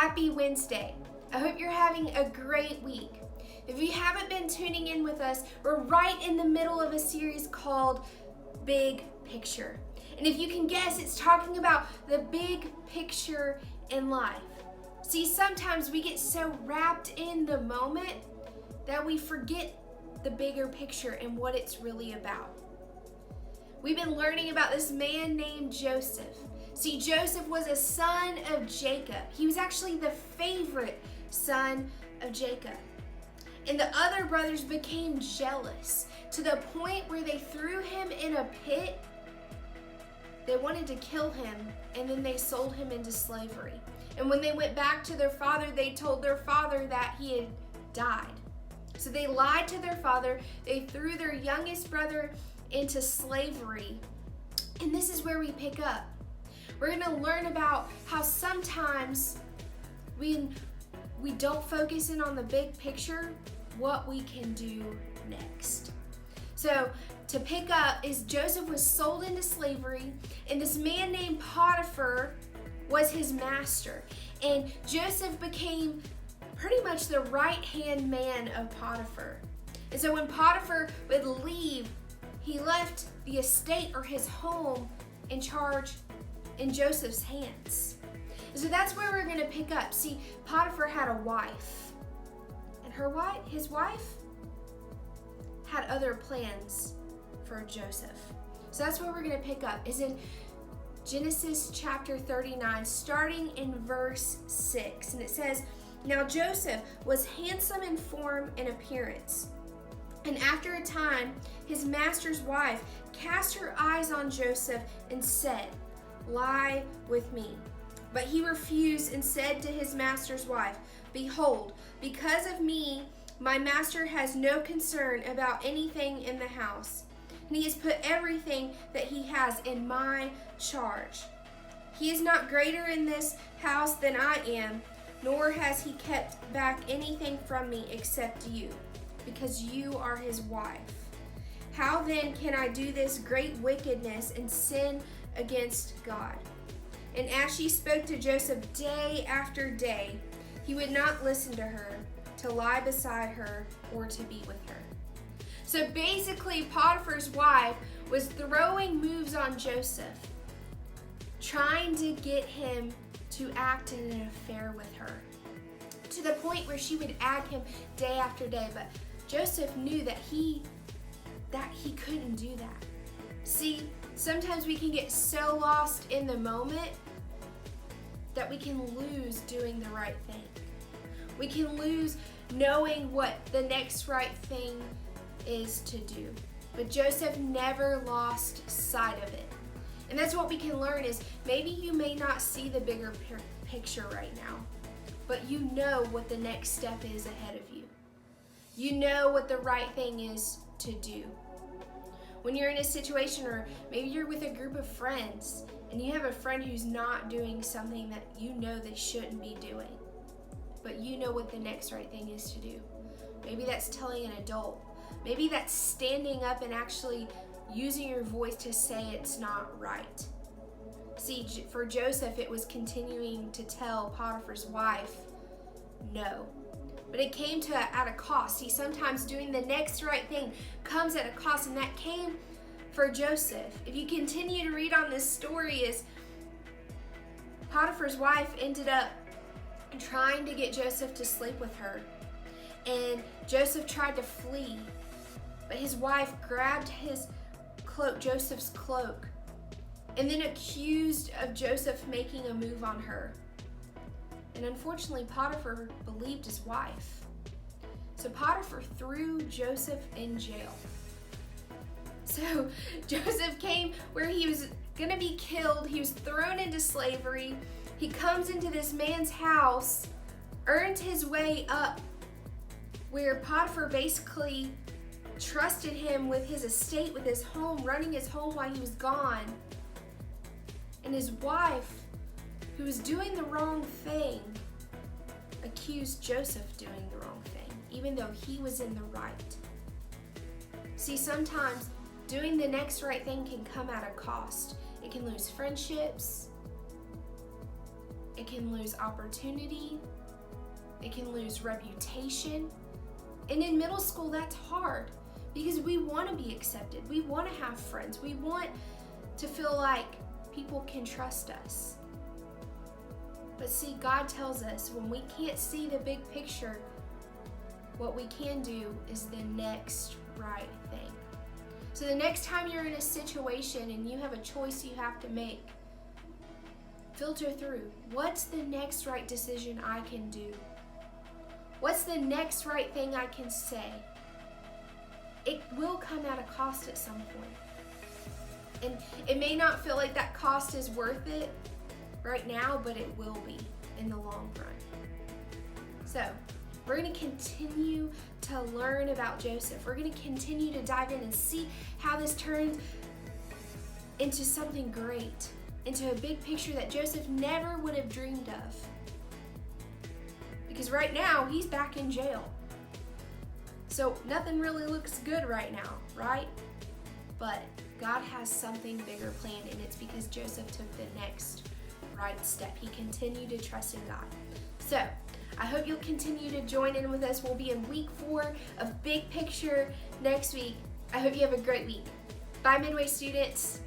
Happy Wednesday. I hope you're having a great week. If you haven't been tuning in with us, we're right in the middle of a series called Big Picture. And if you can guess, it's talking about the big picture in life. See, sometimes we get so wrapped in the moment that we forget the bigger picture and what it's really about. We've been learning about this man named Joseph. See, Joseph was a son of Jacob. He was actually the favorite son of Jacob. And the other brothers became jealous to the point where they threw him in a pit. They wanted to kill him, and then they sold him into slavery. And when they went back to their father, they told their father that he had died. So they lied to their father. They threw their youngest brother into slavery. And this is where we pick up. We're going to learn about how sometimes we don't focus in on the big picture, what we can do next. So to pick up is Joseph was sold into slavery, and this man named Potiphar was his master. And Joseph became pretty much the right-hand man of Potiphar. And so when Potiphar would leave, he left the estate or his home in charge in Joseph's hands. So that's where we're going to pick up. See, Potiphar had a wife, and his wife had other plans for Joseph. So that's where we're going to pick up, is in Genesis chapter 39, starting in verse 6. And it says, "Now Joseph was handsome in form and appearance. And after a time, his master's wife cast her eyes on Joseph and said, 'Lie with me.' But he refused and said to his master's wife, 'Behold, because of me, my master has no concern about anything in the house, and he has put everything that he has in my charge. He is not greater in this house than I am, nor has he kept back anything from me except you, because you are his wife. How then can I do this great wickedness and sin against God?' And as she spoke to Joseph day after day, he would not listen to her, to lie beside her, or to be with her." So basically, Potiphar's wife was throwing moves on Joseph, trying to get him to act in an affair with her, to the point where she would ag him day after day. But Joseph knew that he couldn't do that. See, sometimes we can get so lost in the moment that we can lose doing the right thing. We can lose knowing what the next right thing is to do. But Joseph never lost sight of it. And that's what we can learn, is maybe you may not see the bigger picture right now, but you know what the next step is ahead of you. You know what the right thing is to do. When you're in a situation, or maybe you're with a group of friends and you have a friend who's not doing something that you know they shouldn't be doing, but you know what the next right thing is to do. Maybe that's telling an adult. Maybe that's standing up and actually using your voice to say it's not right. See, for Joseph, it was continuing to tell Potiphar's wife no. But it came at a cost. See, sometimes doing the next right thing comes at a cost, and that came for Joseph. If you continue to read on this story, is Potiphar's wife ended up trying to get Joseph to sleep with her. And Joseph tried to flee, but his wife grabbed his cloak, Joseph's cloak, and then accused of Joseph making a move on her. And unfortunately, Potiphar believed his wife. So Potiphar threw Joseph in jail. So Joseph came where he was going to be killed. He was thrown into slavery. He comes into this man's house, earned his way up, where Potiphar basically trusted him with his estate, with his home, running his home while he was gone. And his wife, who was doing the wrong thing, accused Joseph doing the wrong thing, even though he was in the right. See, sometimes doing the next right thing can come at a cost. It can lose friendships. It can lose opportunity. It can lose reputation. And in middle school, that's hard because we want to be accepted. We want to have friends. We want to feel like people can trust us. But see, God tells us when we can't see the big picture, what we can do is the next right thing. So the next time you're in a situation and you have a choice you have to make, filter through, what's the next right decision I can do? What's the next right thing I can say? It will come at a cost at some point. And it may not feel like that cost is worth it right now, but it will be in the long run. So, we're going to continue to learn about Joseph. We're going to continue to dive in and see how this turns into something great, into a big picture that Joseph never would have dreamed of. Because right now, he's back in jail. So nothing really looks good right now, right? But God has something bigger planned, and it's because Joseph took the next right step. He continued to trust in God. So, I hope you'll continue to join in with us. We'll be in week 4 of Big Picture next week. I hope you have a great week. Bye, Midway students.